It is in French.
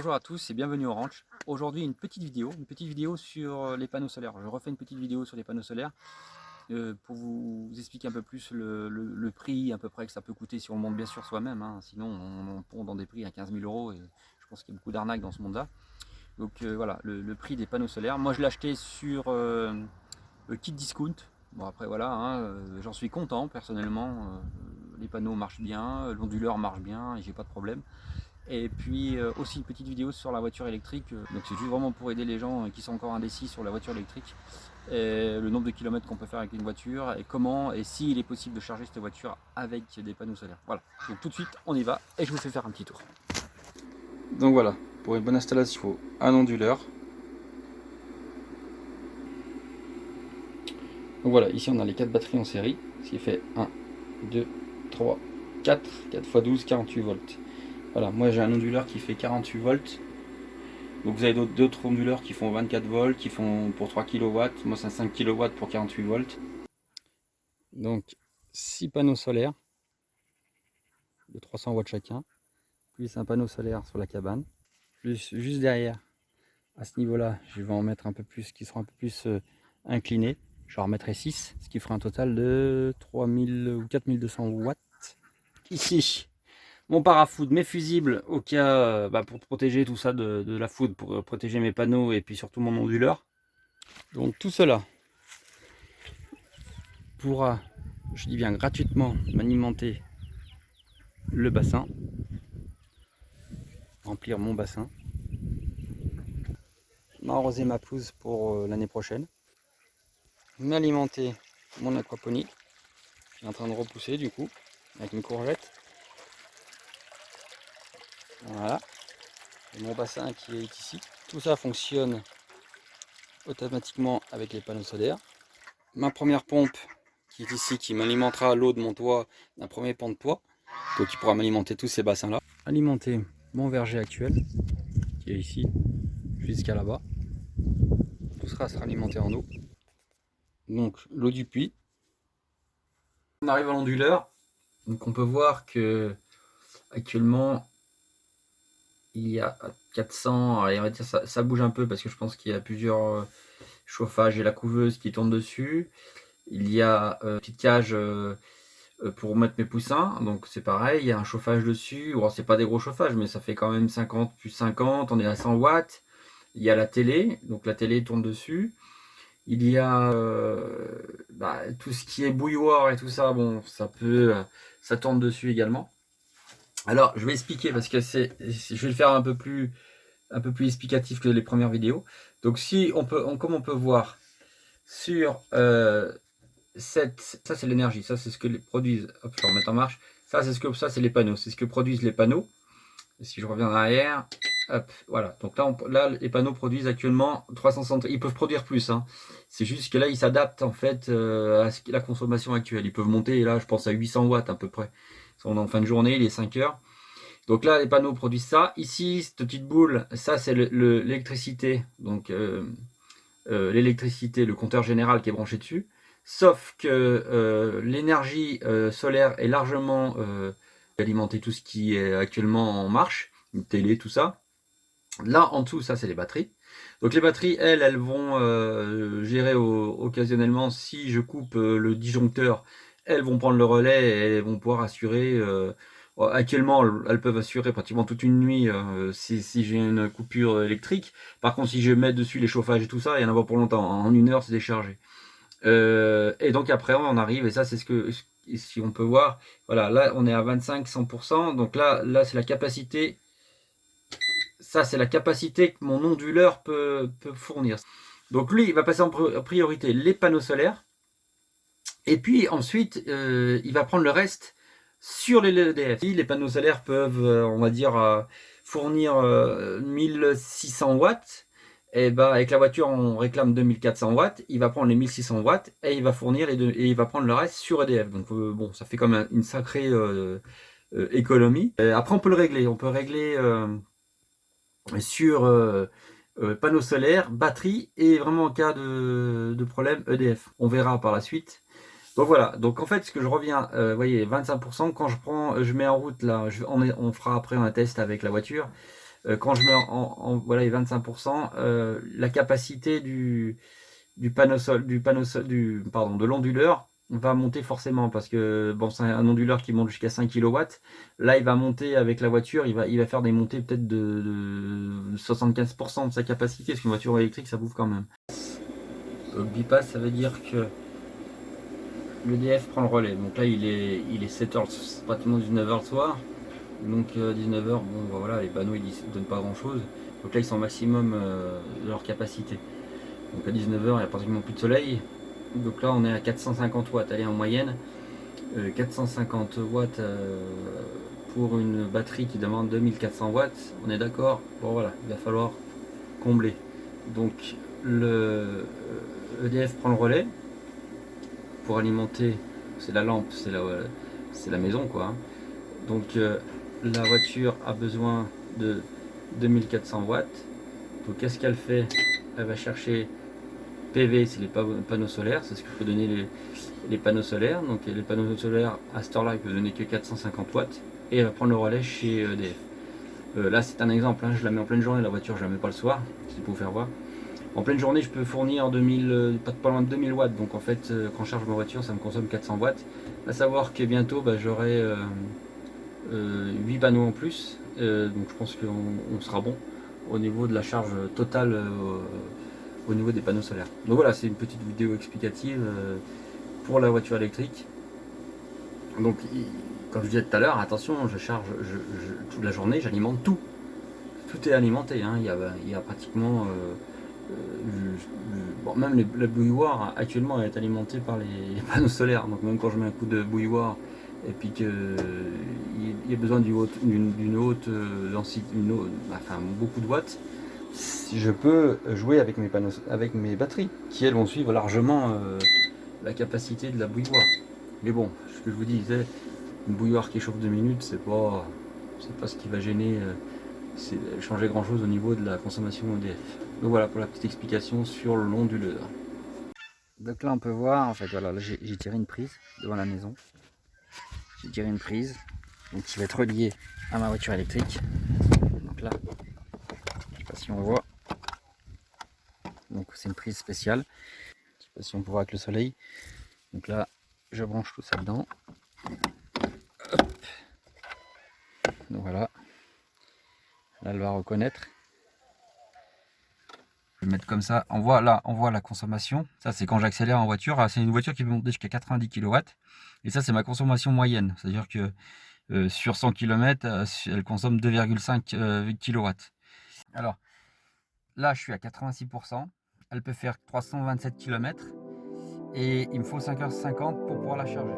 Bonjour à tous et bienvenue au ranch. Aujourd'hui une petite vidéo sur les panneaux solaires. Je refais une petite vidéo sur les panneaux solaires pour vous expliquer un peu plus le prix à peu près que ça peut coûter si on le monte bien sûr soi-même. Sinon on pond dans des prix à 15 000 € et je pense qu'il y a beaucoup d'arnaques dans ce monde-là. Donc voilà, le prix des panneaux solaires. Moi je l'ai acheté sur le kit discount. Bon après voilà, j'en suis content personnellement. Les panneaux marchent bien, l'onduleur marche bien et j'ai pas de problème. Et puis aussi une petite vidéo sur la voiture électrique. Donc c'est juste vraiment pour aider les gens qui sont encore indécis sur la voiture électrique. Et le nombre de kilomètres qu'on peut faire avec une voiture et comment et s'il est possible de charger cette voiture avec des panneaux solaires. Voilà, donc tout de suite on y va et je vous fais faire un petit tour. Donc voilà, pour une bonne installation il faut un onduleur. Donc voilà, ici on a les 4 batteries en série, ce qui fait 1, 2, 3, 4 x 12, 48 volts. Voilà, moi j'ai un onduleur qui fait 48 volts. Donc vous avez d'autres onduleurs qui font 24 volts, qui font pour 3 kW. Moi c'est un 5 kW pour 48 volts. Donc 6 panneaux solaires de 300 watts chacun, plus un panneau solaire sur la cabane, plus juste derrière, à ce niveau-là, je vais en mettre un peu plus, qui seront un peu plus inclinés. Je en remettrai 6, ce qui fera un total de 3000 ou 4200 watts. Ici, mon parafoot, mes fusibles, au cas pour protéger tout ça de la foudre, pour protéger mes panneaux et puis surtout mon onduleur. Donc tout cela pourra, je dis bien gratuitement, m'alimenter le bassin, remplir mon bassin, m'arroser ma pelouse pour l'année prochaine, m'alimenter mon aquaponie, qui est en train de repousser du coup, avec une courgette. Voilà, et mon bassin qui est ici. Tout ça fonctionne automatiquement avec les panneaux solaires. Ma première pompe qui est ici, qui m'alimentera l'eau de mon toit, d'un premier pan de toit, donc qui pourra m'alimenter tous ces bassins là. Alimenter mon verger actuel, qui est ici, jusqu'à là-bas. Tout sera alimenté en eau. Donc l'eau du puits. On arrive à l'onduleur, donc on peut voir que actuellement il y a 400, allez, on va dire ça bouge un peu parce que je pense qu'il y a plusieurs chauffages et la couveuse qui tourne dessus. Il y a une petite cage pour mettre mes poussins, donc c'est pareil, il y a un chauffage dessus. Bon, c'est pas des gros chauffages, mais ça fait quand même 50 plus 50, on est à 100 watts. Il y a la télé, donc la télé tourne dessus. Il y a tout ce qui est bouilloire et tout ça, bon, ça tourne dessus également. Alors, je vais expliquer parce que je vais le faire un peu plus explicatif que les premières vidéos. Donc, si on peut, comme on peut voir sur ça c'est l'énergie, ça c'est ce que produisent. Hop, je vais remettre en marche. Ça c'est les panneaux, c'est ce que produisent les panneaux. Et si je reviens en arrière, hop, voilà. Donc là, les panneaux produisent actuellement 360. Ils peuvent produire plus. C'est juste que là, ils s'adaptent en fait à la consommation actuelle. Ils peuvent monter là, je pense à 800 watts à peu près. On est en fin de journée, il est 5 heures. Donc là, les panneaux produisent ça. Ici, cette petite boule, ça c'est l'électricité. Donc l'électricité, le compteur général qui est branché dessus. Sauf que l'énergie solaire est largement alimenter tout ce qui est actuellement en marche, une télé, tout ça. Là en dessous, ça c'est les batteries. Donc les batteries, elles vont gérer occasionnellement, si je coupe le disjoncteur, elles vont prendre le relais et elles vont pouvoir assurer. Actuellement, elles peuvent assurer pratiquement toute une nuit si j'ai une coupure électrique. Par contre, si je mets dessus les chauffages et tout ça, il y en a pas pour longtemps. En une heure, c'est déchargé. Et donc après, on arrive, et ça, c'est ce que, si on peut voir, voilà, là, on est à 25-100%. Donc là c'est la capacité. Ça, c'est la capacité que mon onduleur peut fournir. Donc lui, il va passer en priorité les panneaux solaires. Et puis ensuite, il va prendre le reste sur les EDF. Les panneaux solaires peuvent, on va dire, fournir 1600 watts. Et avec la voiture, on réclame 2400 watts. Il va prendre les 1600 watts et il va fournir et il va prendre le reste sur EDF. Donc bon, ça fait quand même une sacrée économie. Après, on peut le régler. On peut régler sur panneaux solaires, batterie et vraiment en cas de problème EDF. On verra par la suite. Donc voilà, donc en fait ce que je reviens, vous voyez 25%, quand je mets en route là, on fera après un test avec la voiture, Quand je mets voilà les 25%, la capacité de l'onduleur va monter forcément, parce que bon, c'est un onduleur qui monte jusqu'à 5 kW. Là, il va monter avec la voiture, il va faire des montées peut-être de 75% de sa capacité, parce qu'une voiture électrique, ça bouffe quand même. Le bypass, ça veut dire que l'EDF prend le relais. Donc là, il est 7h, c'est pratiquement 19h le soir. Donc 19h, bon bah voilà, les panneaux ils ne donnent pas grand chose. Donc là, ils sont au maximum de leur capacité. Donc à 19h, il n'y a pratiquement plus de soleil. Donc là, on est à 450 watts. Allez, en moyenne, 450 watts pour une batterie qui demande 2400 watts. On est d'accord? Bon voilà, il va falloir combler. Donc le EDF prend le relais pour alimenter. C'est la lampe, c'est la maison quoi, hein. Donc la voiture a besoin de 2400 watts. Donc qu'est-ce qu'elle fait? Elle va chercher PV, c'est les panneaux solaires, c'est ce que peut donner les panneaux solaires. Donc les panneaux solaires à cette heure-là, ils peuvent donner que 450 watts. Et elle va prendre le relais chez EDF. Là c'est un exemple, hein, je la mets en pleine journée, la voiture je la mets pas le soir, c'est pour vous faire voir. En pleine journée je peux fournir pas loin de 2000 watts, donc en fait quand je charge ma voiture ça me consomme 400 watts. À savoir que bientôt bah, j'aurai 8 panneaux en plus, donc je pense qu'on sera bon au niveau de la charge totale au niveau des panneaux solaires. Donc voilà, c'est une petite vidéo explicative pour la voiture électrique. Donc comme je disais tout à l'heure, attention, je charge toute la journée, j'alimente tout. Tout est alimenté, hein. Il y a pratiquement bon, même la bouilloire actuellement est alimentée par les panneaux solaires. Donc même quand je mets un coup de bouilloire et puis qu'il y a besoin d'une haute densité, enfin beaucoup de watts, je peux jouer avec mes panneaux, avec mes batteries, qui elles vont suivre largement la capacité de la bouilloire. Mais bon, ce que je vous disais, une bouilloire qui chauffe 2 minutes, c'est pas ce qui va gêner, changer grand chose au niveau de la consommation EDF. Donc voilà pour la petite explication sur l'onduleur. Donc là on peut voir, en fait voilà, j'ai tiré une prise devant la maison. J'ai tiré une prise donc qui va être reliée à ma voiture électrique. Donc là, je sais pas si on voit. Donc c'est une prise spéciale. Je sais pas si on peut voir avec le soleil. Donc là, je branche tout ça dedans. Hop. Donc voilà. Là, elle va reconnaître. Je vais mettre comme ça. On voit là, on voit la consommation. Ça, c'est quand j'accélère en voiture. Ah, c'est une voiture qui peut monter jusqu'à 90 kW. Et ça, c'est ma consommation moyenne. C'est-à-dire que sur 100 km, elle consomme 2,5 kW. Alors, là, je suis à 86%. Elle peut faire 327 km. Et il me faut 5h50 pour pouvoir la charger.